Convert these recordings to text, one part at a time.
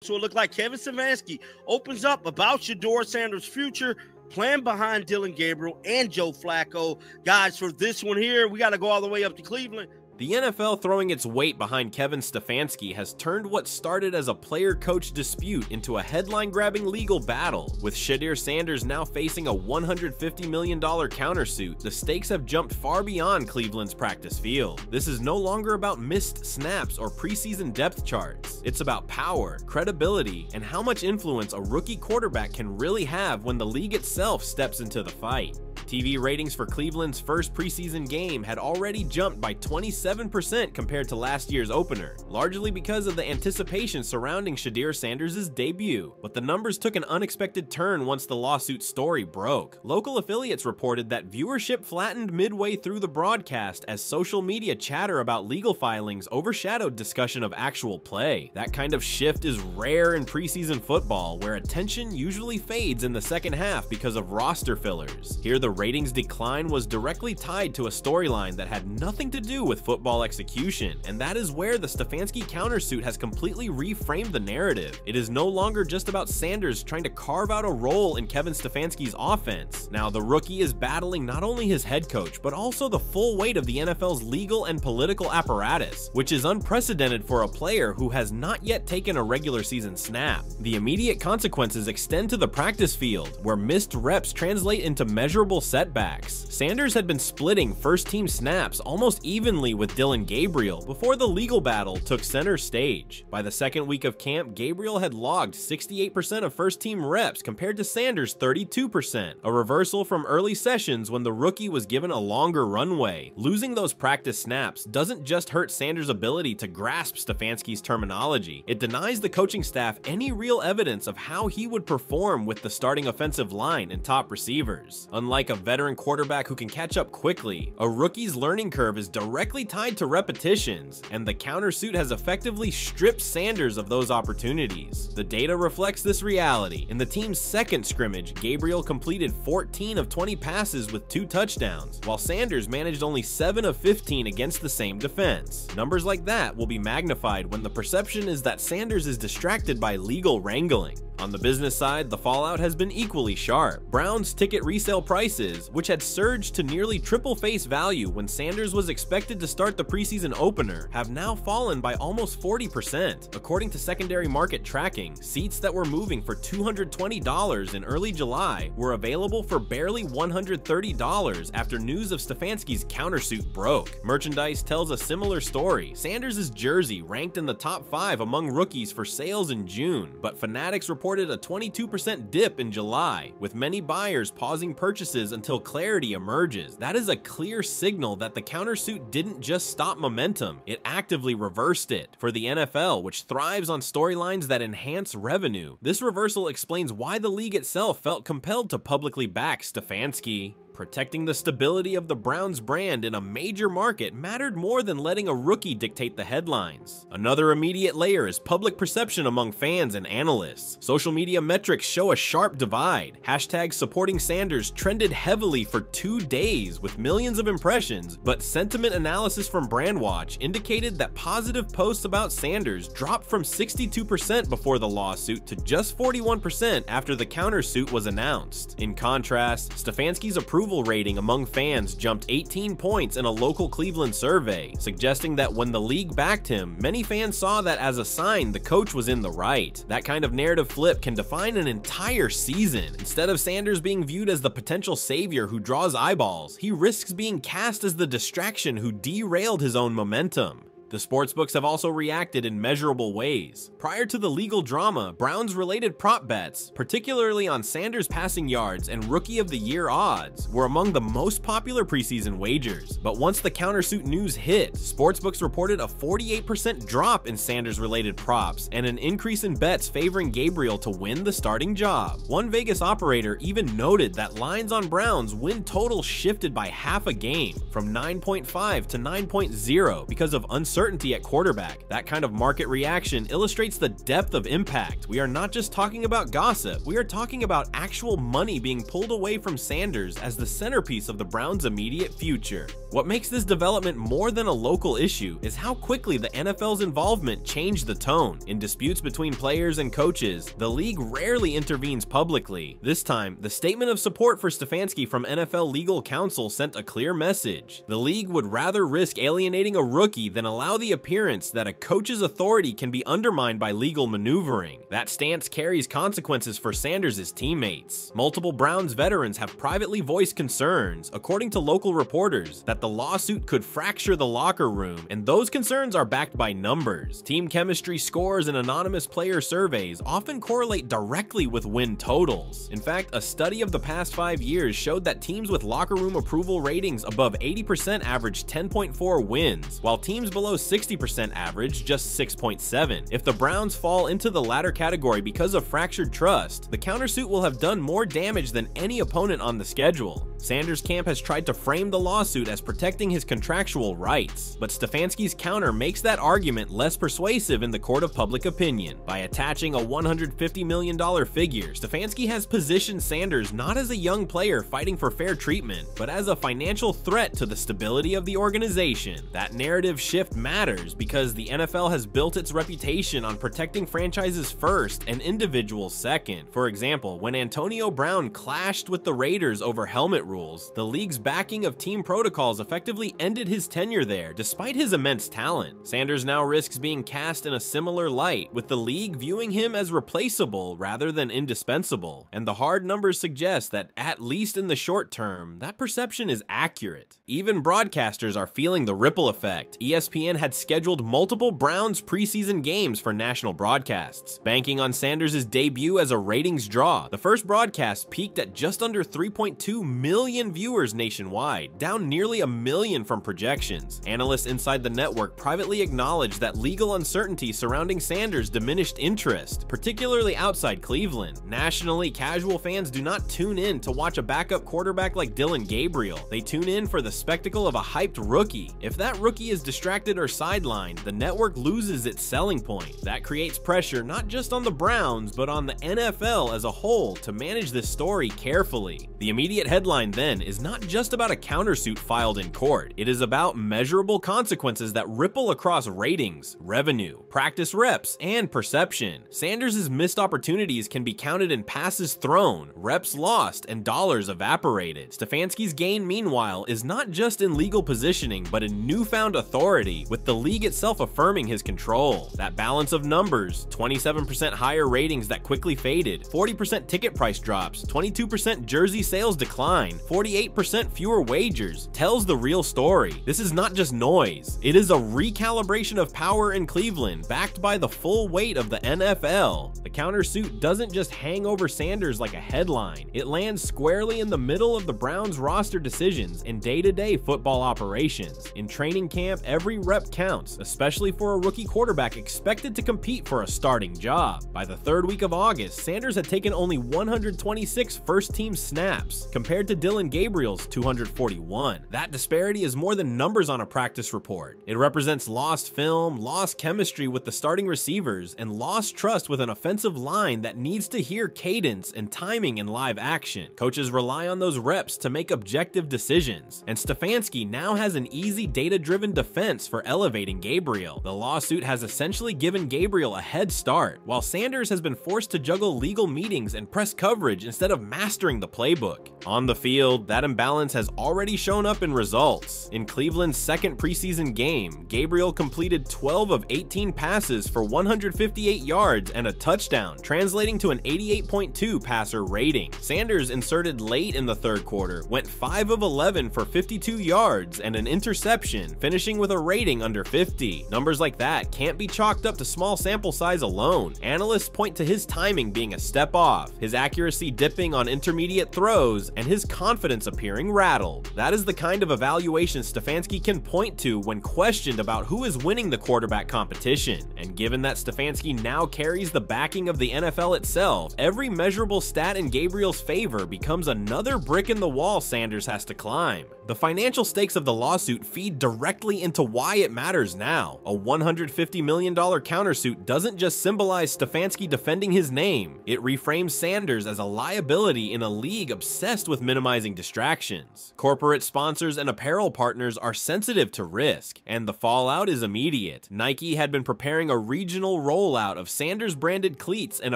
So it looked like Kevin Stefanski opens up about Shedeur Sanders' future, plan behind Dillon Gabriel and Joe Flacco. Guys, for this one here, we got to go all the way up to Cleveland. The NFL throwing its weight behind Kevin Stefanski has turned what started as a player-coach dispute into a headline-grabbing legal battle. With Shedeur Sanders now facing a $150 million countersuit, the stakes have jumped far beyond Cleveland's practice field. This is no longer about missed snaps or preseason depth charts. It's about power, credibility, and how much influence a rookie quarterback can really have when the league itself steps into the fight. TV ratings for Cleveland's first preseason game had already jumped by 27% compared to last year's opener, largely because of the anticipation surrounding Shedeur Sanders' debut. But the numbers took an unexpected turn once the lawsuit story broke. Local affiliates reported that viewership flattened midway through the broadcast as social media chatter about legal filings overshadowed discussion of actual play. That kind of shift is rare in preseason football, where attention usually fades in the second half because of roster fillers. Here, the ratings decline was directly tied to a storyline that had nothing to do with football execution, and that is where the Stefanski countersuit has completely reframed the narrative. It is no longer just about Sanders trying to carve out a role in Kevin Stefanski's offense. Now, the rookie is battling not only his head coach, but also the full weight of the NFL's legal and political apparatus, which is unprecedented for a player who has not yet taken a regular season snap. The immediate consequences extend to the practice field, where missed reps translate into measurable setbacks. Sanders had been splitting first-team snaps almost evenly with Dillon Gabriel before the legal battle took center stage. By the second week of camp, Gabriel had logged 68% of first-team reps compared to Sanders' 32%, a reversal from early sessions when the rookie was given a longer runway. Losing those practice snaps doesn't just hurt Sanders' ability to grasp Stefanski's terminology, it denies the coaching staff any real evidence of how he would perform with the starting offensive line and top receivers. Unlike a veteran quarterback who can catch up quickly, a rookie's learning curve is directly tied to repetitions, and the countersuit has effectively stripped Sanders of those opportunities. The data reflects this reality. In the team's second scrimmage, Gabriel completed 14 of 20 passes with 2 touchdowns, while Sanders managed only 7 of 15 against the same defense. Numbers like that will be magnified when the perception is that Sanders is distracted by legal wrangling. On the business side, the fallout has been equally sharp. Browns ticket resale prices, which had surged to nearly triple face value when Sanders was expected to start the preseason opener, have now fallen by almost 40%. According to secondary market tracking, seats that were moving for $220 in early July were available for barely $130 after news of Stefanski's countersuit broke. Merchandise tells a similar story. Sanders' jersey ranked in the top 5 among rookies for sales in June, but Fanatics reported a 22% dip in July, with many buyers pausing purchases until clarity emerges. That is a clear signal that the countersuit didn't just stop momentum, it actively reversed it. For the NFL, which thrives on storylines that enhance revenue, this reversal explains why the league itself felt compelled to publicly back Stefanski. Protecting the stability of the Browns brand in a major market mattered more than letting a rookie dictate the headlines. Another immediate layer is public perception among fans and analysts. Social media metrics show a sharp divide. Hashtags supporting Sanders trended heavily for 2 days with millions of impressions, but sentiment analysis from Brandwatch indicated that positive posts about Sanders dropped from 62% before the lawsuit to just 41% after the countersuit was announced. In contrast, Stefanski's approval rating among fans jumped 18 points in a local Cleveland survey, suggesting that when the league backed him, many fans saw that as a sign the coach was in the right. That kind of narrative flip can define an entire season. Instead of Sanders being viewed as the potential savior who draws eyeballs, he risks being cast as the distraction who derailed his own momentum. The sportsbooks have also reacted in measurable ways. Prior to the legal drama, Browns-related prop bets, particularly on Sanders passing yards and Rookie of the Year odds, were among the most popular preseason wagers. But once the countersuit news hit, sportsbooks reported a 48% drop in Sanders-related props and an increase in bets favoring Gabriel to win the starting job. One Vegas operator even noted that lines on Browns win total shifted by half a game, from 9.5 to 9.0 because of uncertainty at quarterback. That kind of market reaction illustrates the depth of impact. We are not just talking about gossip, we are talking about actual money being pulled away from Sanders as the centerpiece of the Browns' immediate future. What makes this development more than a local issue is how quickly the NFL's involvement changed the tone. In disputes between players and coaches, the league rarely intervenes publicly. This time, the statement of support for Stefanski from NFL legal counsel sent a clear message. The league would rather risk alienating a rookie than allow the appearance that a coach's authority can be undermined by legal maneuvering. That stance carries consequences for Sanders' teammates. Multiple Browns veterans have privately voiced concerns, according to local reporters, that the lawsuit could fracture the locker room, and those concerns are backed by numbers. Team chemistry scores and anonymous player surveys often correlate directly with win totals. In fact, a study of the past 5 years showed that teams with locker room approval ratings above 80% averaged 10.4 wins, while teams below 60% averaged just 6.7. If the Browns fall into the latter category because of fractured trust, the countersuit will have done more damage than any opponent on the schedule. Sanders' camp has tried to frame the lawsuit as protecting his contractual rights, but Stefanski's counter makes that argument less persuasive in the court of public opinion. By attaching a $150 million figure, Stefanski has positioned Sanders not as a young player fighting for fair treatment, but as a financial threat to the stability of the organization. That narrative shift matters because the NFL has built its reputation on protecting franchises first and individuals second. For example, when Antonio Brown clashed with the Raiders over helmet rules, the league's backing of team protocols effectively ended his tenure there, despite his immense talent. Sanders now risks being cast in a similar light, with the league viewing him as replaceable rather than indispensable, and the hard numbers suggest that, at least in the short term, that perception is accurate. Even broadcasters are feeling the ripple effect. ESPN had scheduled multiple Browns preseason games for national broadcasts, banking on Sanders' debut as a ratings draw. The first broadcast peaked at just under 3.2 million viewers nationwide, down nearly 1 million from projections. Analysts inside the network privately acknowledged that legal uncertainty surrounding Sanders diminished interest, particularly outside Cleveland. Nationally, casual fans do not tune in to watch a backup quarterback like Dillon Gabriel. They tune in for the spectacle of a hyped rookie. If that rookie is distracted or sidelined, the network loses its selling point. That creates pressure not just on the Browns, but on the NFL as a whole to manage this story carefully. The immediate headline then is not just about a countersuit filed in court. It is about measurable consequences that ripple across ratings, revenue, practice reps, and perception. Sanders' missed opportunities can be counted in passes thrown, reps lost, and dollars evaporated. Stefanski's gain, meanwhile, is not just in legal positioning, but in newfound authority, with the league itself affirming his control. That balance of numbers, 27% higher ratings that quickly faded, 40% ticket price drops, 22% jersey sales decline, 48% fewer wagers, tells the real story. This is not just noise. It is a recalibration of power in Cleveland, backed by the full weight of the NFL. The countersuit doesn't just hang over Sanders like a headline. It lands squarely in the middle of the Browns' roster decisions and day-to-day football operations. In training camp, every rep counts, especially for a rookie quarterback expected to compete for a starting job. By the third week of August, Sanders had taken only 126 first-team snaps, compared to Dillon Gabriel's 241. That disparity is more than numbers on a practice report. It represents lost film, lost chemistry with the starting receivers, and lost trust with an offensive line that needs to hear cadence and timing in live action. Coaches rely on those reps to make objective decisions, and Stefanski now has an easy data-driven defense for elevating Gabriel. The lawsuit has essentially given Gabriel a head start, while Sanders has been forced to juggle legal meetings and press coverage instead of mastering the playbook. On the field, that imbalance has already shown up in results. In Cleveland's second preseason game, Gabriel completed 12 of 18 passes for 158 yards and a touchdown, translating to an 88.2 passer rating. Sanders, inserted late in the third quarter, went 5 of 11 for 52 yards and an interception, finishing with a rating under 50. Numbers like that can't be chalked up to small sample size alone. Analysts point to his timing being a step off, his accuracy dipping on intermediate throws, and his confidence appearing rattled. That is the kind of evaluation Stefanski can point to when questioned about who is winning the quarterback competition. And given that Stefanski now carries the backing of the NFL itself, every measurable stat in Gabriel's favor becomes another brick in the wall Sanders has to climb. The financial stakes of the lawsuit feed directly into why it matters now. A $150 million countersuit doesn't just symbolize Stefanski defending his name, it reframes Sanders as a liability in a league obsessed with minimizing distractions. Corporate sponsors and apparel partners are sensitive to risk, and the fallout is immediate. Nike had been preparing a regional rollout of Sanders-branded cleats and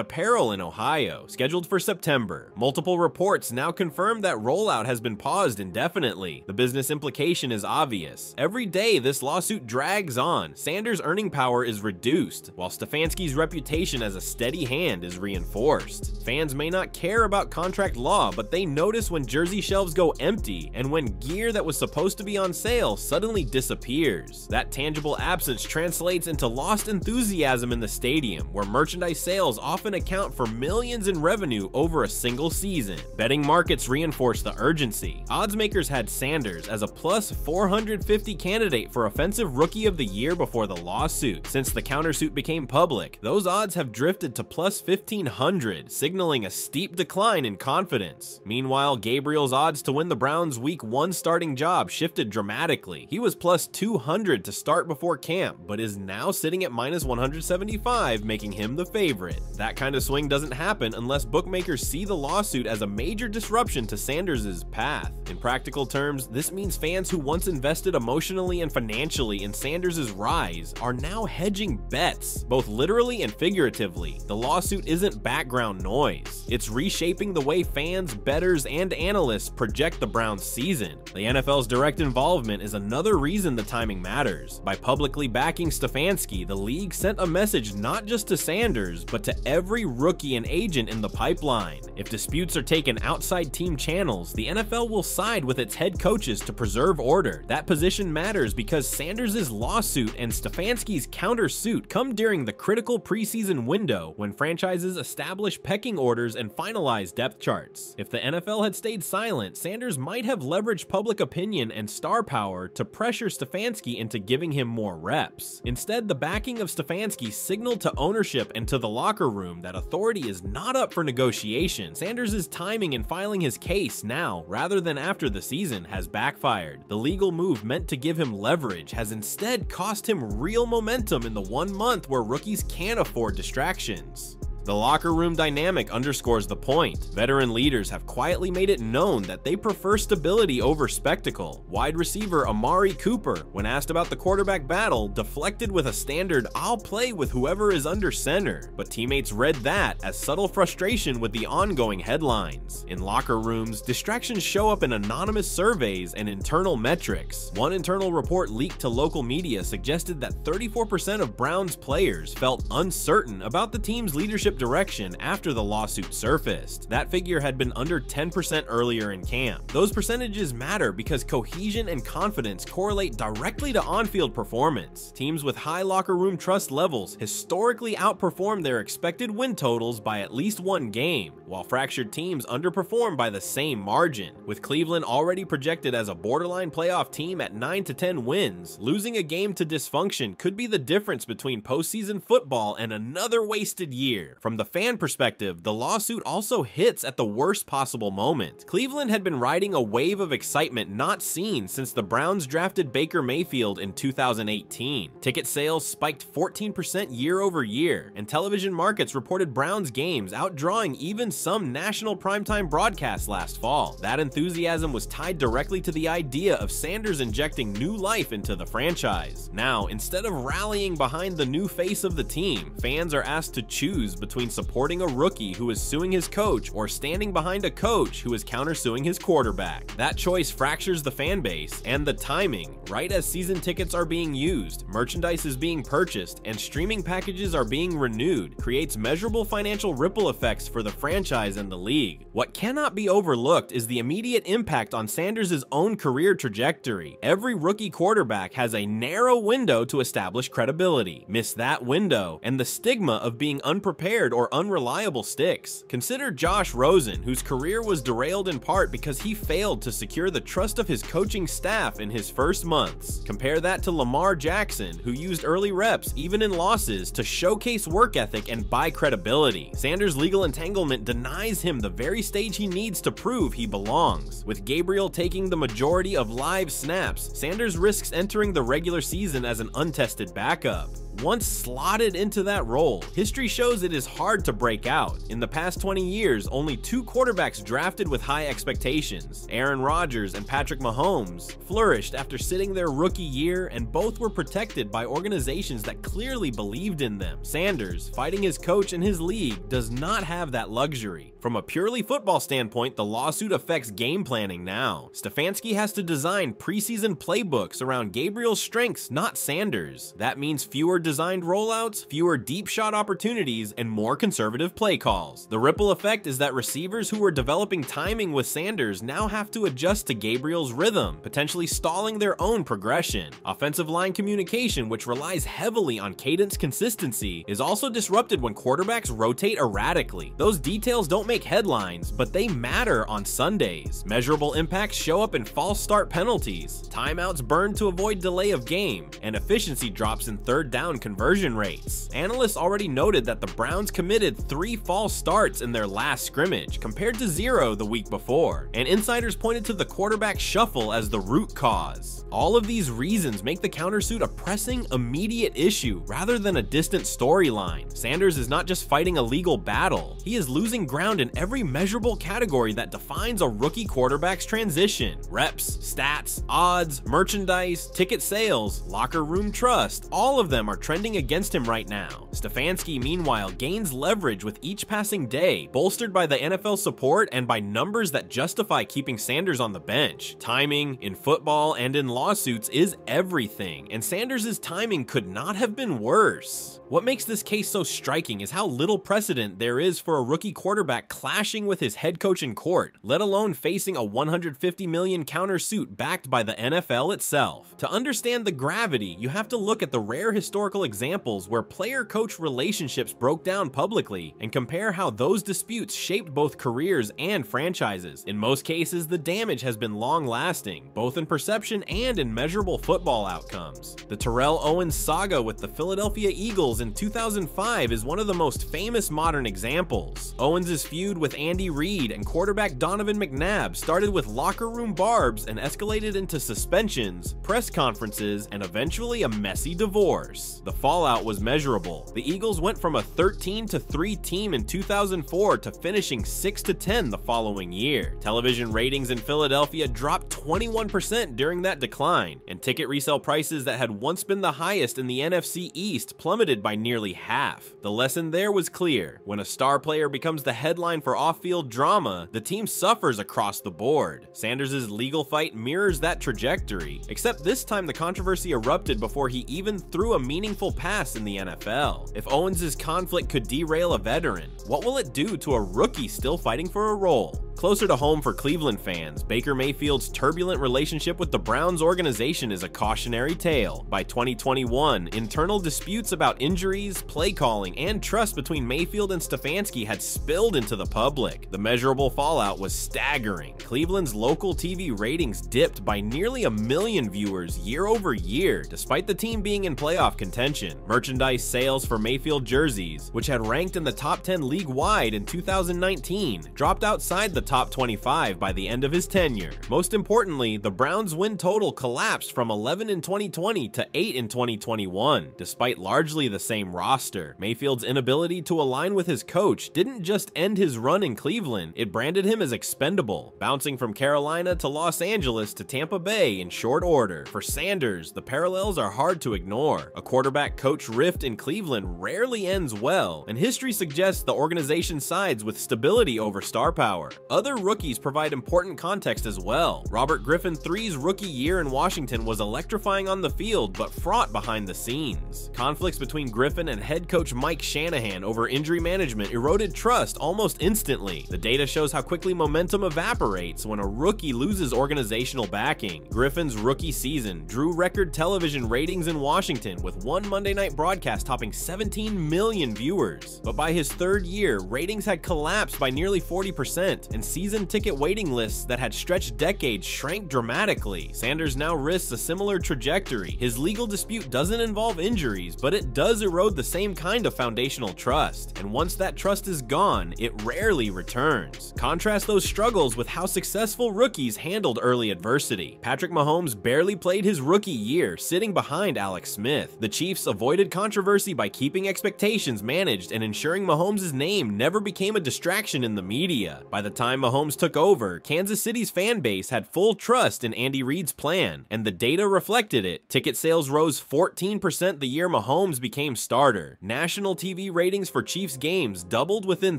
apparel in Ohio, scheduled for September. Multiple reports now confirm that rollout has been paused indefinitely. The business implication is obvious. Every day this lawsuit drags on, Sanders' earning power is reduced, while Stefanski's reputation as a steady hand is reinforced. Fans may not care about contract law, but they notice when jersey shelves go empty and when gear that was supposed to be on sale suddenly disappears. That tangible absence translates into lost enthusiasm in the stadium, where merchandise sales often account for millions in revenue over a single season. Betting markets reinforce the urgency. Odds makers had Sanders as a plus 450 candidate for Offensive Rookie of the Year before the lawsuit. Since the countersuit became public, those odds have drifted to plus 1,500, signaling a steep decline in confidence. Meanwhile, Gabriel's odds to win the Browns' Week 1 starting job shifted dramatically. He was plus 200 to start before camp, but is now sitting at minus 175, making him the favorite. That kind of swing doesn't happen unless bookmakers see the lawsuit as a major disruption to Sanders' path. In practical terms, this means fans who once invested emotionally and financially in Sanders' rise are now hedging bets, both literally and figuratively. The lawsuit isn't background noise. It's reshaping the way fans, bettors, and analysts project the Browns' season. The NFL's direct involvement is another reason the timing matters. By publicly backing Stefanski, the league sent a message not just to Sanders, but to every rookie and agent in the pipeline. If disputes are taken outside team channels, the NFL will side with its head coaches to preserve order. That position matters because Sanders' lawsuit and Stefanski's countersuit come during the critical preseason window when franchises establish pecking orders and finalize depth charts. If the NFL had stayed silent, Sanders might have leveraged public opinion and star power to pressure Stefanski into giving him more reps. Instead, the backing of Stefanski signaled to ownership and to the locker room that authority is not up for negotiation. Sanders' timing in filing his case now, rather than after the season, has backfired. The legal move meant to give him leverage has instead cost him real momentum in the 1 month where rookies can't afford distractions. The locker room dynamic underscores the point. Veteran leaders have quietly made it known that they prefer stability over spectacle. Wide receiver Amari Cooper, when asked about the quarterback battle, deflected with a standard "I'll play with whoever is under center," but teammates read that as subtle frustration with the ongoing headlines. In locker rooms, distractions show up in anonymous surveys and internal metrics. One internal report leaked to local media suggested that 34% of Browns players felt uncertain about the team's leadership direction after the lawsuit surfaced. That figure had been under 10% earlier in camp. Those percentages matter because cohesion and confidence correlate directly to on-field performance. Teams with high locker room trust levels historically outperform their expected win totals by at least 1 game, while fractured teams underperform by the same margin. With Cleveland already projected as a borderline playoff team at 9 to 10 wins, losing a game to dysfunction could be the difference between postseason football and another wasted year. From the fan perspective, the lawsuit also hits at the worst possible moment. Cleveland had been riding a wave of excitement not seen since the Browns drafted Baker Mayfield in 2018. Ticket sales spiked 14% year over year, and television markets reported Browns games outdrawing even some national primetime broadcasts last fall. That enthusiasm was tied directly to the idea of Sanders injecting new life into the franchise. Now, instead of rallying behind the new face of the team, fans are asked to choose between supporting a rookie who is suing his coach or standing behind a coach who is countersuing his quarterback. That choice fractures the fan base, and the timing, right as season tickets are being used, merchandise is being purchased, and streaming packages are being renewed, creates measurable financial ripple effects for the franchise and the league. What cannot be overlooked is the immediate impact on Sanders' own career trajectory. Every rookie quarterback has a narrow window to establish credibility. Miss that window, and the stigma of being unprepared or unreliable sticks. Consider Josh Rosen, whose career was derailed in part because he failed to secure the trust of his coaching staff in his first months. Compare that to Lamar Jackson, who used early reps, even in losses, to showcase work ethic and buy credibility. Sanders' legal entanglement denies him the very stage he needs to prove he belongs. With Gabriel taking the majority of live snaps, Sanders risks entering the regular season as an untested backup. Once slotted into that role, history shows it is hard to break out. In the past 20 years, only 2 quarterbacks drafted with high expectations, Aaron Rodgers and Patrick Mahomes, flourished after sitting their rookie year, and both were protected by organizations that clearly believed in them. Sanders, fighting his coach and his league, does not have that luxury. From a purely football standpoint, the lawsuit affects game planning now. Stefanski has to design preseason playbooks around Gabriel's strengths, not Sanders. That means fewer designed rollouts, fewer deep shot opportunities, and more conservative play calls. The ripple effect is that receivers who were developing timing with Sanders now have to adjust to Gabriel's rhythm, potentially stalling their own progression. Offensive line communication, which relies heavily on cadence consistency, is also disrupted when quarterbacks rotate erratically. Those details don't make headlines, but they matter on Sundays. Measurable impacts show up in false start penalties, timeouts burned to avoid delay of game, and efficiency drops in third down conversion rates. Analysts already noted that the Browns committed 3 false starts in their last scrimmage, compared to 0 the week before, and insiders pointed to the quarterback shuffle as the root cause. All of these reasons make the countersuit a pressing, immediate issue rather than a distant storyline. Sanders is not just fighting a legal battle, he is losing ground in every measurable category that defines a rookie quarterback's transition. Reps, stats, odds, merchandise, ticket sales, locker room trust, all of them are trending against him right now. Stefanski, meanwhile, gains leverage with each passing day, bolstered by the NFL support and by numbers that justify keeping Sanders on the bench. Timing, in football and in lawsuits, is everything, and Sanders' timing could not have been worse. What makes this case so striking is how little precedent there is for a rookie quarterback clashing with his head coach in court, let alone facing a $150 million countersuit backed by the NFL itself. To understand the gravity, you have to look at the rare historical examples where player-coach relationships broke down publicly and compare how those disputes shaped both careers and franchises. In most cases, the damage has been long-lasting, both in perception and in measurable football outcomes. The Terrell Owens saga with the Philadelphia Eagles in 2005 is one of the most famous modern examples. Owens' feud with Andy Reid and quarterback Donovan McNabb started with locker room barbs and escalated into suspensions, press conferences, and eventually a messy divorce. The fallout was measurable. The Eagles went from a 13-3 team in 2004 to finishing 6-10 the following year. Television ratings in Philadelphia dropped 21% during that decline, and ticket resale prices that had once been the highest in the NFC East plummeted by nearly half. The lesson there was clear. When a star player becomes the headline for off-field drama, the team suffers across the board. Sanders' legal fight mirrors that trajectory, except this time the controversy erupted before he even threw a meaningful pass in the NFL. If Owens' conflict could derail a veteran, what will it do to a rookie still fighting for a role? Closer to home for Cleveland fans, Baker Mayfield's turbulent relationship with the Browns organization is a cautionary tale. By 2021, internal disputes about injuries, play calling, and trust between Mayfield and Stefanski had spilled into the public. The measurable fallout was staggering. Cleveland's local TV ratings dipped by nearly 1 million viewers year over year, despite the team being in playoff contention. Merchandise sales for Mayfield jerseys, which had ranked in the top 10 league-wide in 2019, dropped outside the top 25 by the end of his tenure. Most importantly, the Browns' win total collapsed from 11 in 2020 to 8 in 2021, despite largely the same roster. Mayfield's inability to align with his coach didn't just end his run in Cleveland, it branded him as expendable, bouncing from Carolina to Los Angeles to Tampa Bay in short order. For Sanders, the parallels are hard to ignore. A quarterback-coach rift in Cleveland rarely ends well, and history suggests the organization sides with stability over star power. Other rookies provide important context as well. Robert Griffin III's rookie year in Washington was electrifying on the field, but fraught behind the scenes. Conflicts between Griffin and head coach Mike Shanahan over injury management eroded trust almost instantly. The data shows how quickly momentum evaporates when a rookie loses organizational backing. Griffin's rookie season drew record television ratings in Washington, with one Monday night broadcast topping 17 million viewers. But by his third year, ratings had collapsed by nearly 40%, and and season ticket waiting lists that had stretched decades shrank dramatically. Sanders now risks a similar trajectory. His legal dispute doesn't involve injuries, but it does erode the same kind of foundational trust, and once that trust is gone, it rarely returns. Contrast those struggles with how successful rookies handled early adversity. Patrick Mahomes barely played his rookie year, sitting behind Alex Smith. The Chiefs avoided controversy by keeping expectations managed and ensuring Mahomes' name never became a distraction in the media. By the time Mahomes took over, Kansas City's fan base had full trust in Andy Reid's plan, and the data reflected it. Ticket sales rose 14% the year Mahomes became starter. National TV ratings for Chiefs games doubled within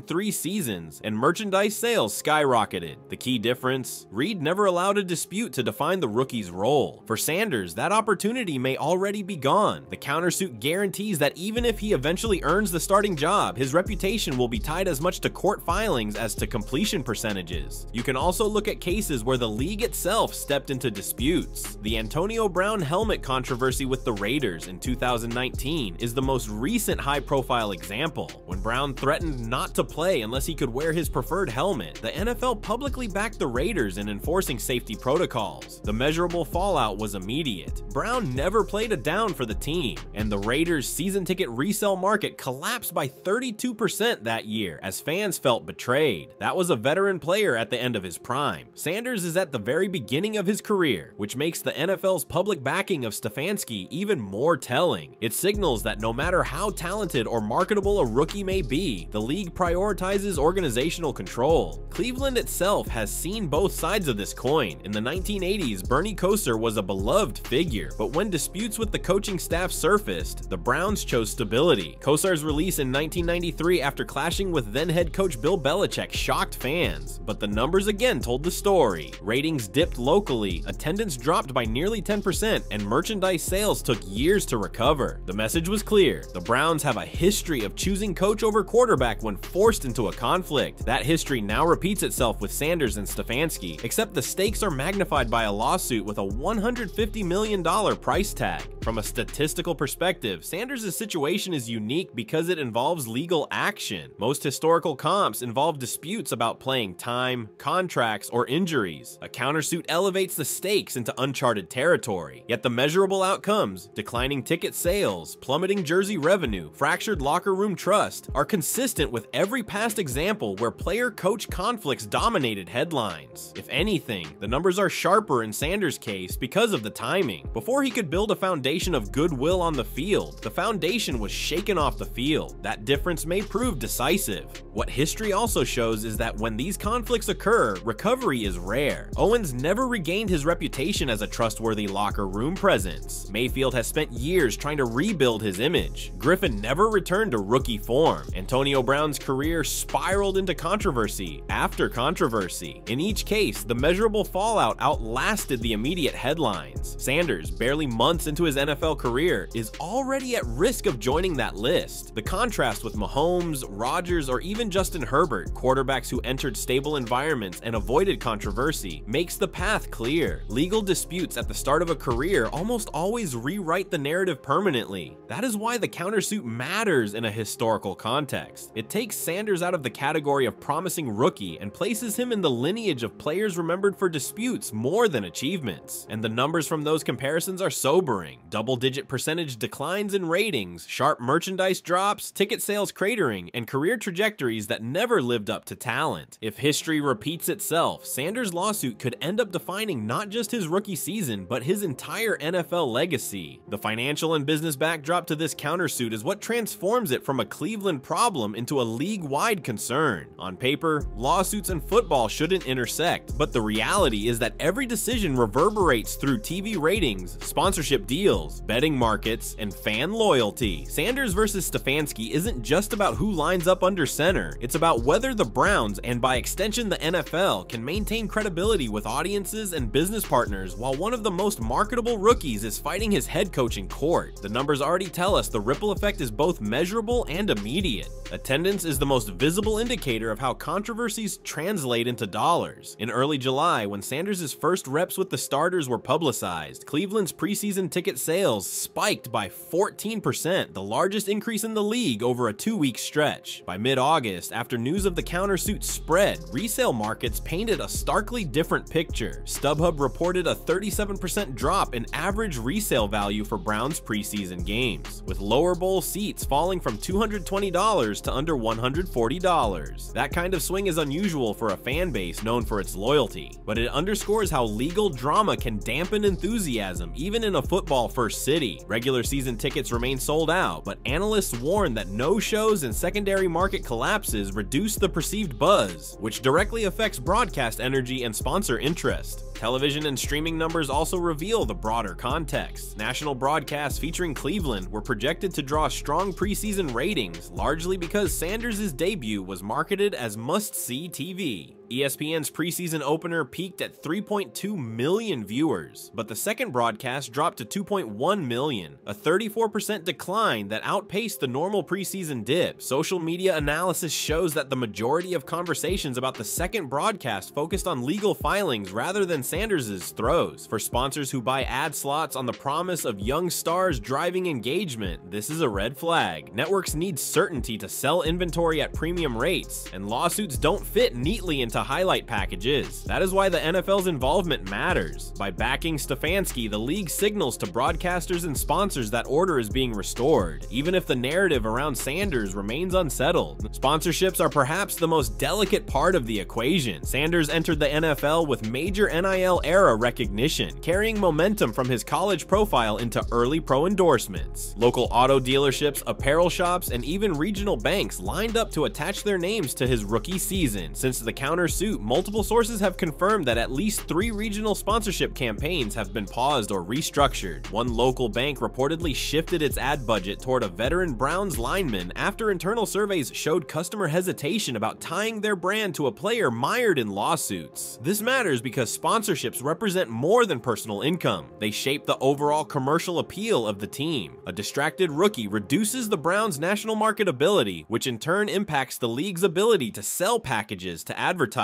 3 seasons, and merchandise sales skyrocketed. The key difference? Reid never allowed a dispute to define the rookie's role. For Sanders, that opportunity may already be gone. The countersuit guarantees that even if he eventually earns the starting job, his reputation will be tied as much to court filings as to completion percentages. You can also look at cases where the league itself stepped into disputes. The Antonio Brown helmet controversy with the Raiders in 2019 is the most recent high-profile example. When Brown threatened not to play unless he could wear his preferred helmet, the NFL publicly backed the Raiders in enforcing safety protocols. The measurable fallout was immediate. Brown never played a down for the team, and the Raiders' season ticket resale market collapsed by 32% that year as fans felt betrayed. That was a veteran player at the end of his prime. Sanders is at the very beginning of his career, which makes the NFL's public backing of Stefanski even more telling. It signals that no matter how talented or marketable a rookie may be, the league prioritizes organizational control. Cleveland itself has seen both sides of this coin. In the 1980s, Bernie Kosar was a beloved figure, but when disputes with the coaching staff surfaced, the Browns chose stability. Kosar's release in 1993 after clashing with then head coach Bill Belichick shocked fans, but the numbers again told the story. Ratings dipped locally, attendance dropped by nearly 10%, and merchandise sales took years to recover. The message was clear: the Browns have a history of choosing coach over quarterback when forced into a conflict. That history now repeats itself with Sanders and Stefanski, except the stakes are magnified by a lawsuit with a $150 million price tag. From a statistical perspective, Sanders' situation is unique because it involves legal action. Most historical comps involve disputes about playing time, contracts, or injuries. A countersuit elevates the stakes into uncharted territory. Yet the measurable outcomes, declining ticket sales, plummeting jersey revenue, fractured locker room trust, are consistent with every past example where player-coach conflicts dominated headlines. If anything, the numbers are sharper in Sanders' case because of the timing. Before he could build a foundation of goodwill on the field, the foundation was shaken off the field. That difference may prove decisive. What history also shows is that when these conflicts occur, recovery is rare. Owens never regained his reputation as a trustworthy locker room presence. Mayfield has spent years trying to rebuild his image. Griffin never returned to rookie form. Antonio Brown's career spiraled into controversy after controversy. In each case, the measurable fallout outlasted the immediate headlines. Sanders, barely months into his NFL career, is already at risk of joining that list. The contrast with Mahomes, Rodgers, or even Justin Herbert, quarterbacks who entered stable environments and avoided controversy, makes the path clear. Legal disputes at the start of a career almost always rewrite the narrative permanently. That is why the countersuit matters in a historical context. It takes Sanders out of the category of promising rookie and places him in the lineage of players remembered for disputes more than achievements. And the numbers from those comparisons are sobering. Double-digit percentage declines in ratings, sharp merchandise drops, ticket sales cratering, and career trajectories that never lived up to talent. If history repeats itself, Sanders' lawsuit could end up defining not just his rookie season, but his entire NFL legacy. The financial and business backdrop to this countersuit is what transforms it from a Cleveland problem into a league-wide concern. On paper, lawsuits and football shouldn't intersect, but the reality is that every decision reverberates through TV ratings, sponsorship deals, betting markets, and fan loyalty. Sanders versus Stefanski isn't just about who lines up under center, it's about whether the Browns, and by extension the NFL, can maintain credibility with audiences and business partners while one of the most marketable rookies is fighting his head coach in court. The numbers already tell us the ripple effect is both measurable and immediate. Attendance is the most visible indicator of how controversies translate into dollars. In early July, when Sanders' first reps with the starters were publicized, Cleveland's preseason ticket sales spiked by 14%, the largest increase in the league over a 2-week stretch. By mid-August, after news of the countersuit spread, Instead, resale markets painted a starkly different picture. StubHub reported a 37% drop in average resale value for Browns preseason games, with lower bowl seats falling from $220 to under $140. That kind of swing is unusual for a fan base known for its loyalty, but it underscores how legal drama can dampen enthusiasm even in a football-first city. Regular season tickets remain sold out, but analysts warn that no-shows and secondary market collapses reduce the perceived buzz, which directly affects broadcast energy and sponsor interest. Television and streaming numbers also reveal the broader context. National broadcasts featuring Cleveland were projected to draw strong preseason ratings, largely because Sanders' debut was marketed as must-see TV. ESPN's preseason opener peaked at 3.2 million viewers, but the second broadcast dropped to 2.1 million, a 34% decline that outpaced the normal preseason dip. Social media analysis shows that the majority of conversations about the second broadcast focused on legal filings rather than Sanders' throws. For sponsors who buy ad slots on the promise of young stars driving engagement, this is a red flag. Networks need certainty to sell inventory at premium rates, and lawsuits don't fit neatly into highlight packages. That is why the NFL's involvement matters. By backing Stefanski, the league signals to broadcasters and sponsors that order is being restored, even if the narrative around Sanders remains unsettled. Sponsorships are perhaps the most delicate part of the equation. Sanders entered the NFL with major NIL era recognition, carrying momentum from his college profile into early pro endorsements. Local auto dealerships, apparel shops, and even regional banks lined up to attach their names to his rookie season. Since the countersuit, multiple sources have confirmed that at least 3 regional sponsorship campaigns have been paused or restructured. One local bank reportedly shifted its ad budget toward a veteran Browns lineman after internal surveys showed customer hesitation about tying their brand to a player mired in lawsuits. This matters because sponsorships represent more than personal income. They shape the overall commercial appeal of the team. A distracted rookie reduces the Browns' national marketability, which in turn impacts the league's ability to sell packages to advertisers.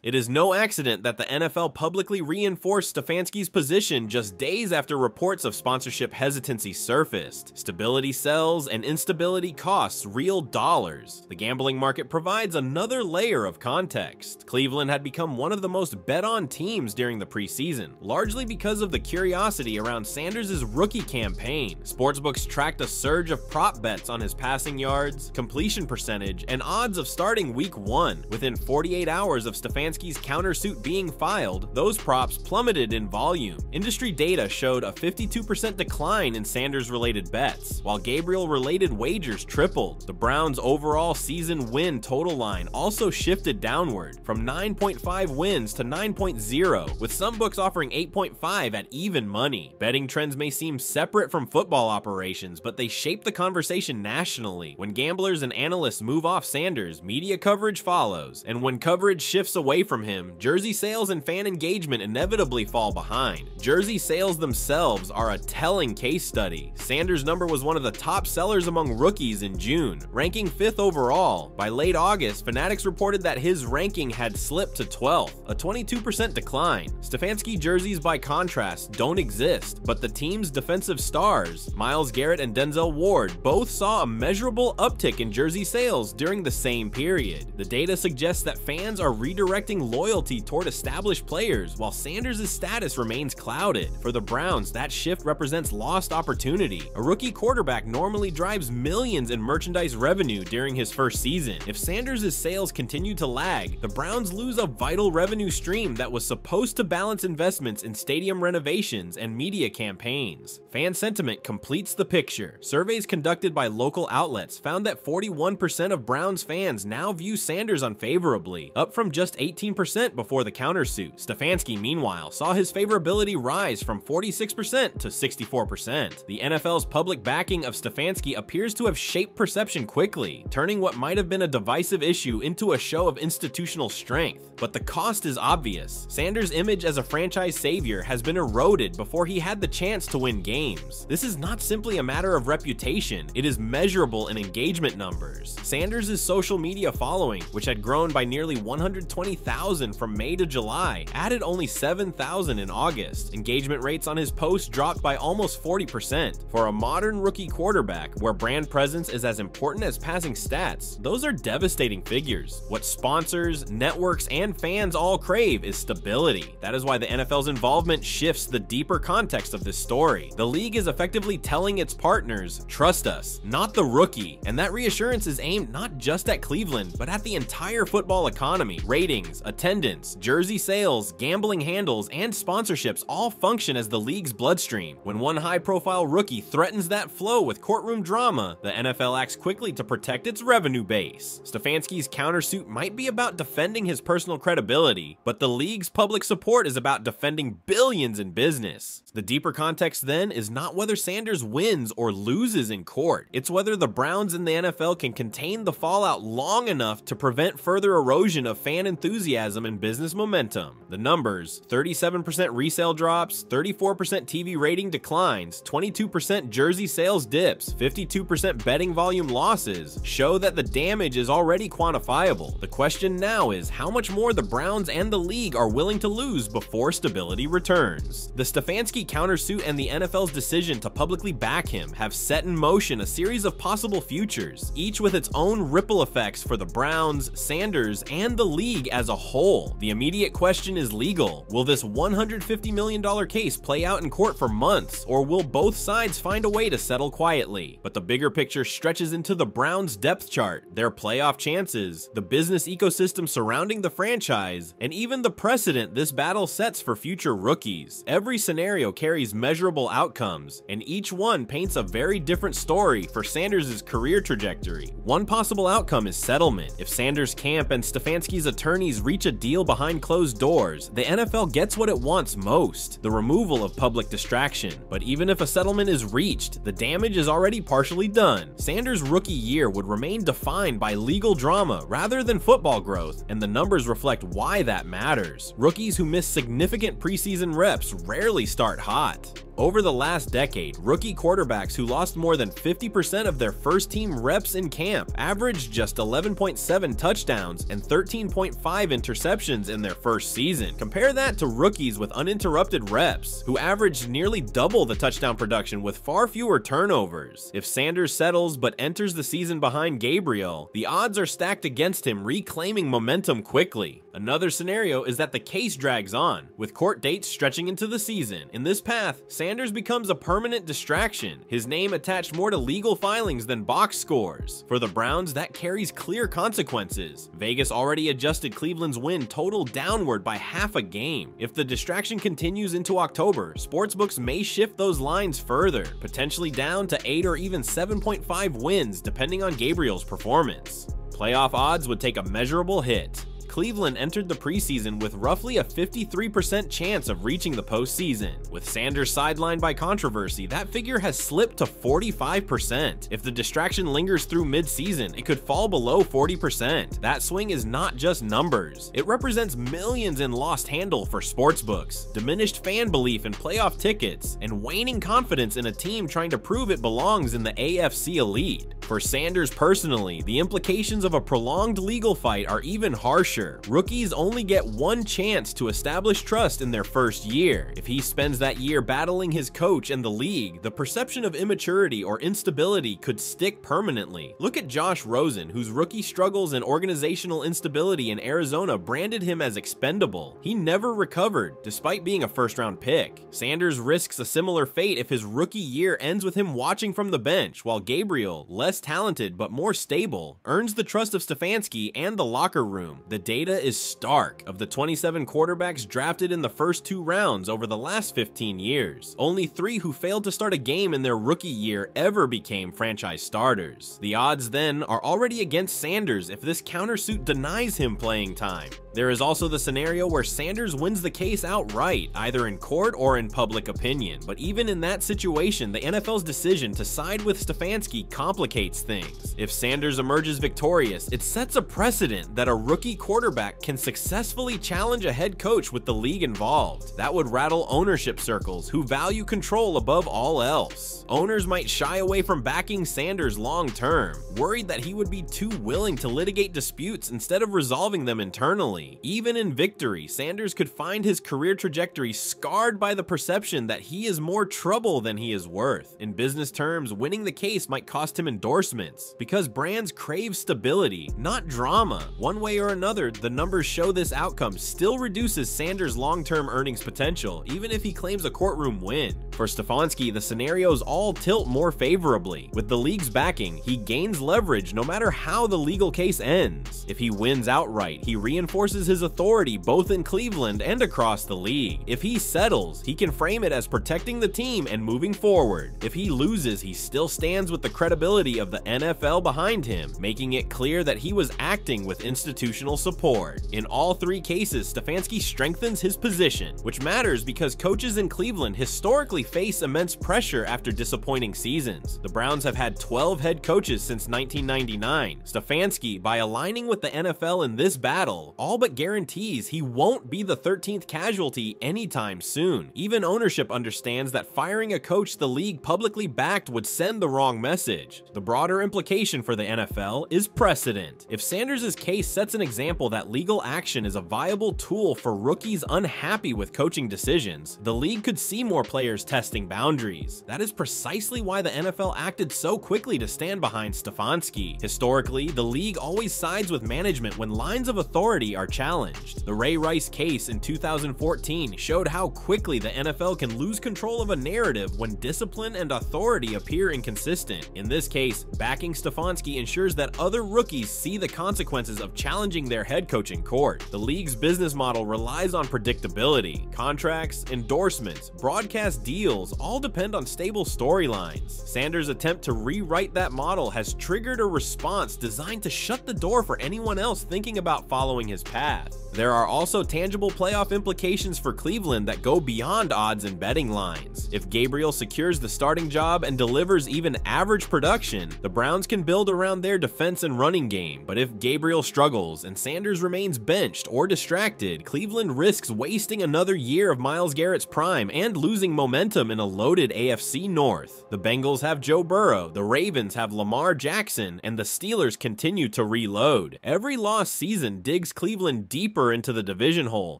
It is no accident that the NFL publicly reinforced Stefanski's position just days after reports of sponsorship hesitancy surfaced. Stability sells and instability costs real dollars. The gambling market provides another layer of context. Cleveland had become one of the most bet-on teams during the preseason, largely because of the curiosity around Sanders' rookie campaign. Sportsbooks tracked a surge of prop bets on his passing yards, completion percentage, and odds of starting week 1. Within 48 hours of Stefanski's countersuit being filed, those props plummeted in volume. Industry data showed a 52% decline in Sanders-related bets, while Gabriel-related wagers tripled. The Browns' overall season win total line also shifted downward, from 9.5 wins to 9.0, with some books offering 8.5 at even money. Betting trends may seem separate from football operations, but they shape the conversation nationally. When gamblers and analysts move off Sanders, media coverage follows, and when coverage shifts away from him, jersey sales and fan engagement inevitably fall behind. Jersey sales themselves are a telling case study. Sanders' number was one of the top sellers among rookies in June, ranking 5th overall. By late August, Fanatics reported that his ranking had slipped to 12th, a 22% decline. Stefanski jerseys, by contrast, don't exist, but the team's defensive stars, Myles Garrett and Denzel Ward, both saw a measurable uptick in jersey sales during the same period. The data suggests that fans are redirecting loyalty toward established players, while Sanders' status remains clouded. For the Browns, that shift represents lost opportunity. A rookie quarterback normally drives millions in merchandise revenue during his first season. If Sanders' sales continue to lag, the Browns lose a vital revenue stream that was supposed to balance investments in stadium renovations and media campaigns. Fan sentiment completes the picture. Surveys conducted by local outlets found that 41% of Browns fans now view Sanders unfavorably, up from just 18% before the countersuit. Stefanski, meanwhile, saw his favorability rise from 46% to 64%. The NFL's public backing of Stefanski appears to have shaped perception quickly, turning what might have been a divisive issue into a show of institutional strength. But the cost is obvious. Sanders' image as a franchise savior has been eroded before he had the chance to win games. This is not simply a matter of reputation, it is measurable in engagement numbers. Sanders' social media following, which had grown by nearly 100% 720,000 from May to July, added only 7,000 in August. Engagement rates on his posts dropped by almost 40%. For a modern rookie quarterback, where brand presence is as important as passing stats, those are devastating figures. What sponsors, networks, and fans all crave is stability. That is why the NFL's involvement shifts the deeper context of this story. The league is effectively telling its partners, trust us, not the rookie, and that reassurance is aimed not just at Cleveland, but at the entire football economy. Ratings, attendance, jersey sales, gambling handles, and sponsorships all function as the league's bloodstream. When one high-profile rookie threatens that flow with courtroom drama, the NFL acts quickly to protect its revenue base. Stefanski's countersuit might be about defending his personal credibility, but the league's public support is about defending billions in business. The deeper context then is not whether Sanders wins or loses in court. It's whether the Browns and the NFL can contain the fallout long enough to prevent further erosion of fan enthusiasm and business momentum. The numbers: 37% resale drops, 34% TV rating declines, 22% jersey sales dips, 52% betting volume losses, show that the damage is already quantifiable. The question now is how much more the Browns and the league are willing to lose before stability returns. The Stefanski countersuit and the NFL's decision to publicly back him have set in motion a series of possible futures, each with its own ripple effects for the Browns, Sanders, and the league as a whole. The immediate question is legal. Will this $150 million case play out in court for months, or will both sides find a way to settle quietly? But the bigger picture stretches into the Browns' depth chart, their playoff chances, the business ecosystem surrounding the franchise, and even the precedent this battle sets for future rookies. Every scenario carries measurable outcomes, and each one paints a very different story for Sanders' career trajectory. One possible outcome is settlement. If Sanders' camp and Stefanski's attorneys reach a deal behind closed doors, the NFL gets what it wants most: the removal of public distraction. But even if a settlement is reached, the damage is already partially done. Sanders' rookie year would remain defined by legal drama rather than football growth, and the numbers reflect why that matters. Rookies who miss significant preseason reps rarely start hot. Over the last decade, rookie quarterbacks who lost more than 50% of their first-team reps in camp averaged just 11.7 touchdowns and 13.5 interceptions in their first season. Compare that to rookies with uninterrupted reps, who averaged nearly double the touchdown production with far fewer turnovers. If Sanders settles but enters the season behind Gabriel, the odds are stacked against him reclaiming momentum quickly. Another scenario is that the case drags on, with court dates stretching into the season. In this path, Sanders becomes a permanent distraction, his name attached more to legal filings than box scores. For the Browns, that carries clear consequences. Vegas already adjusted Cleveland's win total downward by half a game. If the distraction continues into October, sportsbooks may shift those lines further, potentially down to 8 or even 7.5 wins depending on Gabriel's performance. Playoff odds would take a measurable hit. Cleveland entered the preseason with roughly a 53% chance of reaching the postseason. With Sanders sidelined by controversy, that figure has slipped to 45%. If the distraction lingers through mid-season, it could fall below 40%. That swing is not just numbers. It represents millions in lost handle for sportsbooks, diminished fan belief in playoff tickets, and waning confidence in a team trying to prove it belongs in the AFC elite. For Sanders personally, the implications of a prolonged legal fight are even harsher. Rookies only get one chance to establish trust in their first year. If he spends that year battling his coach and the league, the perception of immaturity or instability could stick permanently. Look at Josh Rosen, whose rookie struggles and organizational instability in Arizona branded him as expendable. He never recovered, despite being a first-round pick. Sanders risks a similar fate if his rookie year ends with him watching from the bench, while Gabriel, less talented but more stable, earns the trust of Stefanski and the locker room. The data is stark. Of the 27 quarterbacks drafted in the first 2 rounds over the last 15 years, only 3 who failed to start a game in their rookie year ever became franchise starters. The odds then are already against Sanders if this countersuit denies him playing time. There is also the scenario where Sanders wins the case outright, either in court or in public opinion, but even in that situation, the NFL's decision to side with Stefanski complicates complicates things. If Sanders emerges victorious, it sets a precedent that a rookie quarterback can successfully challenge a head coach with the league involved. That would rattle ownership circles who value control above all else. Owners might shy away from backing Sanders long term, worried that he would be too willing to litigate disputes instead of resolving them internally. Even in victory, Sanders could find his career trajectory scarred by the perception that he is more trouble than he is worth. In business terms, winning the case might cost him endorsements, because brands crave stability, not drama. One way or another, the numbers show this outcome still reduces Sanders' long-term earnings potential, even if he claims a courtroom win. For Stefanski, the scenarios all tilt more favorably. With the league's backing, he gains leverage no matter how the legal case ends. If he wins outright, he reinforces his authority both in Cleveland and across the league. If he settles, he can frame it as protecting the team and moving forward. If he loses, he still stands with the credibility of the NFL behind him, making it clear that he was acting with institutional support. In all three cases, Stefanski strengthens his position, which matters because coaches in Cleveland historically face immense pressure after disappointing seasons. The Browns have had 12 head coaches since 1999. Stefanski, by aligning with the NFL in this battle, all but guarantees he won't be the 13th casualty anytime soon. Even ownership understands that firing a coach the league publicly backed would send the wrong message. The broader implication for the NFL is precedent. If Sanders' case sets an example that legal action is a viable tool for rookies unhappy with coaching decisions, the league could see more players testing boundaries. That is precisely why the NFL acted so quickly to stand behind Stefanski. Historically, the league always sides with management when lines of authority are challenged. The Ray Rice case in 2014 showed how quickly the NFL can lose control of a narrative when discipline and authority appear inconsistent. In this case, backing Stefanski ensures that other rookies see the consequences of challenging their head coach in court. The league's business model relies on predictability. Contracts, endorsements, broadcast deals all depend on stable storylines. Sanders' attempt to rewrite that model has triggered a response designed to shut the door for anyone else thinking about following his path. There are also tangible playoff implications for Cleveland that go beyond odds and betting lines. If Gabriel secures the starting job and delivers even average production, the Browns can build around their defense and running game. But if Gabriel struggles and Sanders remains benched or distracted, Cleveland risks wasting another year of Myles Garrett's prime and losing momentum in a loaded AFC North. The Bengals have Joe Burrow, the Ravens have Lamar Jackson, and the Steelers continue to reload. Every lost season digs Cleveland deeper into the division hole,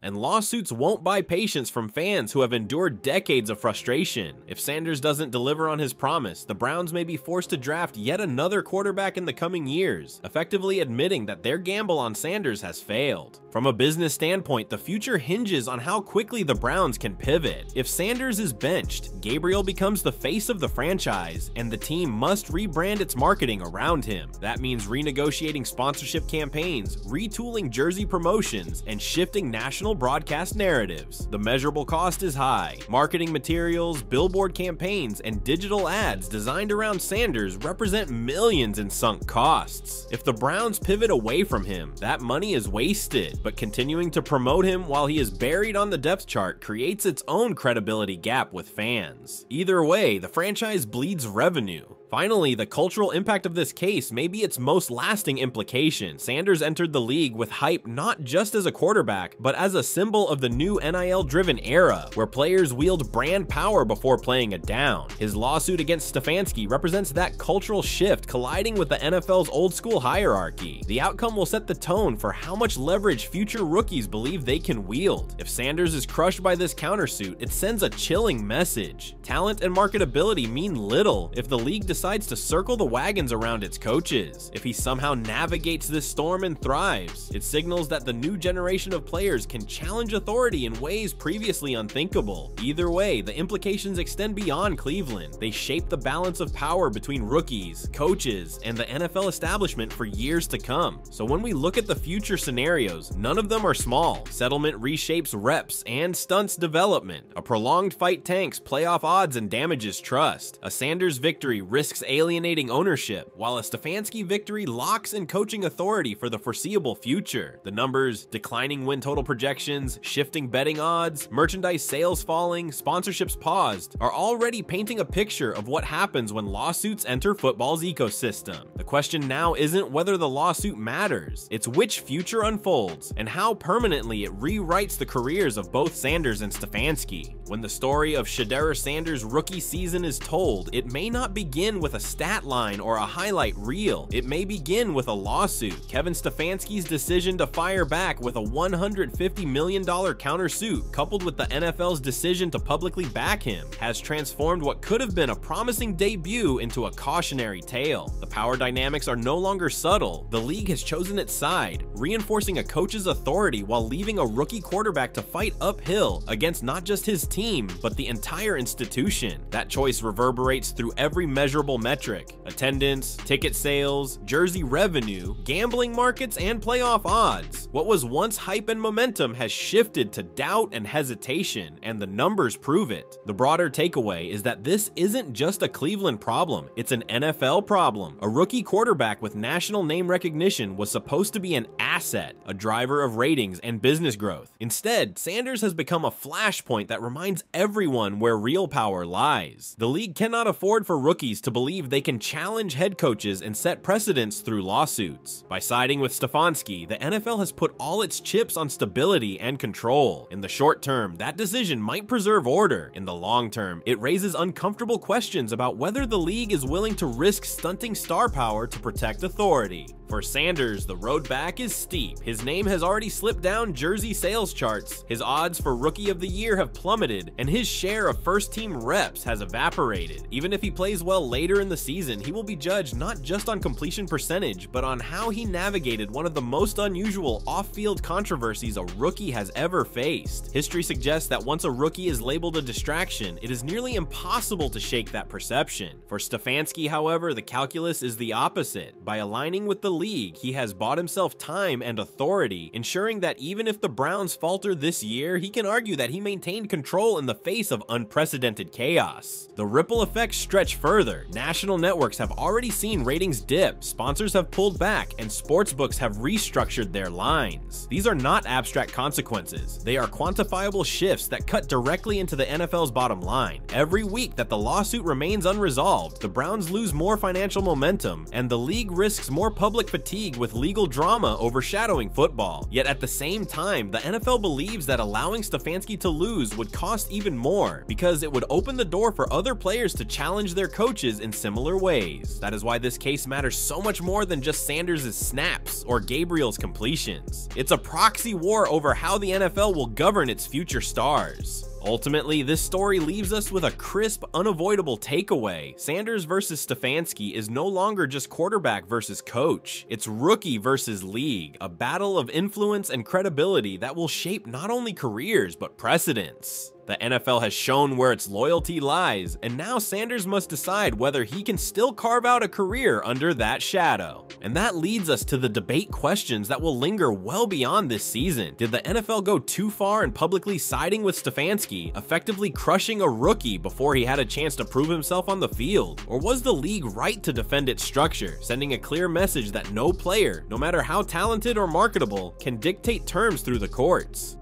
and lawsuits won't buy patience from fans who have endured decades of frustration. If Sanders doesn't deliver on his promise, the Browns may be forced to draft yet another quarterback in the coming years, effectively admitting that their gamble on Sanders has failed. From a business standpoint, the future hinges on how quickly the Browns can pivot. If Sanders is benched, Gabriel becomes the face of the franchise, and the team must rebrand its marketing around him. That means renegotiating sponsorship campaigns, retooling jersey promotions, and shifting national broadcast narratives. The measurable cost is high. Marketing materials, billboard campaigns, and digital ads designed around Sanders represent millions in sunk costs. If the Browns pivot away from him, that money is wasted, but continuing to promote him while he is buried on the depth chart creates its own credibility gap with fans. Either way, the franchise bleeds revenue. Finally, the cultural impact of this case may be its most lasting implication. Sanders entered the league with hype not just as a quarterback, but as a symbol of the new NIL-driven era, where players wield brand power before playing it down. His lawsuit against Stefanski represents that cultural shift colliding with the NFL's old-school hierarchy. The outcome will set the tone for how much leverage future rookies believe they can wield. If Sanders is crushed by this countersuit, it sends a chilling message. Talent and marketability mean little if the league decides to circle the wagons around its coaches. If he somehow navigates this storm and thrives, it signals that the new generation of players can challenge authority in ways previously unthinkable. Either way, the implications extend beyond Cleveland. They shape the balance of power between rookies, coaches, and the NFL establishment for years to come. So when we look at the future scenarios, none of them are small. Settlement reshapes reps and stunts development. A prolonged fight tanks playoff odds and damages trust. A Sanders victory risks risks alienating ownership, while a Stefanski victory locks in coaching authority for the foreseeable future. The numbers, declining win total projections, shifting betting odds, merchandise sales falling, sponsorships paused, are already painting a picture of what happens when lawsuits enter football's ecosystem. The question now isn't whether the lawsuit matters, it's which future unfolds and how permanently it rewrites the careers of both Sanders and Stefanski. When the story of Shedeur Sanders' rookie season is told, it may not begin with a stat line or a highlight reel. It may begin with a lawsuit. Kevin Stefanski's decision to fire back with a $150 million countersuit, coupled with the NFL's decision to publicly back him, has transformed what could have been a promising debut into a cautionary tale. The power dynamics are no longer subtle. The league has chosen its side, reinforcing a coach's authority while leaving a rookie quarterback to fight uphill against not just his team, but the entire institution. That choice reverberates through every measurable metric: attendance, ticket sales, jersey revenue, gambling markets, and playoff odds. What was once hype and momentum has shifted to doubt and hesitation, and the numbers prove it. The broader takeaway is that this isn't just a Cleveland problem, it's an NFL problem. A rookie quarterback with national name recognition was supposed to be an asset, a driver of ratings and business growth. Instead, Sanders has become a flashpoint that reminds everyone where real power lies. The league cannot afford for rookies to believe they can challenge head coaches and set precedents through lawsuits. By siding with Stefanski, the NFL has put all its chips on stability and control. In the short term, that decision might preserve order. In the long term, it raises uncomfortable questions about whether the league is willing to risk stunting star power to protect authority. For Sanders, the road back is steep. His name has already slipped down jersey sales charts, his odds for Rookie of the Year have plummeted, and his share of first-team reps has evaporated. Even if he plays well later in the season, he will be judged not just on completion percentage, but on how he navigated one of the most unusual off-field controversies a rookie has ever faced. History suggests that once a rookie is labeled a distraction, it is nearly impossible to shake that perception. For Stefanski, however, the calculus is the opposite. By aligning with the league, he has bought himself time and authority, ensuring that even if the Browns falter this year, he can argue that he maintained control in the face of unprecedented chaos. The ripple effects stretch further. National networks have already seen ratings dip, sponsors have pulled back, and sportsbooks have restructured their lines. These are not abstract consequences. They are quantifiable shifts that cut directly into the NFL's bottom line. Every week that the lawsuit remains unresolved, the Browns lose more financial momentum, and the league risks more public fatigue with legal drama overshadowing football. Yet at the same time, the NFL believes that allowing Stefanski to lose would cost even more, because it would open the door for other players to challenge their coaches in similar ways. That is why this case matters so much more than just Sanders' snaps or Gabriel's completions. It's a proxy war over how the NFL will govern its future stars. Ultimately, this story leaves us with a crisp, unavoidable takeaway. Sanders versus Stefanski is no longer just quarterback versus coach. It's rookie versus league, a battle of influence and credibility that will shape not only careers, but precedents. The NFL has shown where its loyalty lies, and now Sanders must decide whether he can still carve out a career under that shadow. And that leads us to the debate questions that will linger well beyond this season. Did the NFL go too far in publicly siding with Stefanski, effectively crushing a rookie before he had a chance to prove himself on the field? Or was the league right to defend its structure, sending a clear message that no player, no matter how talented or marketable, can dictate terms through the courts?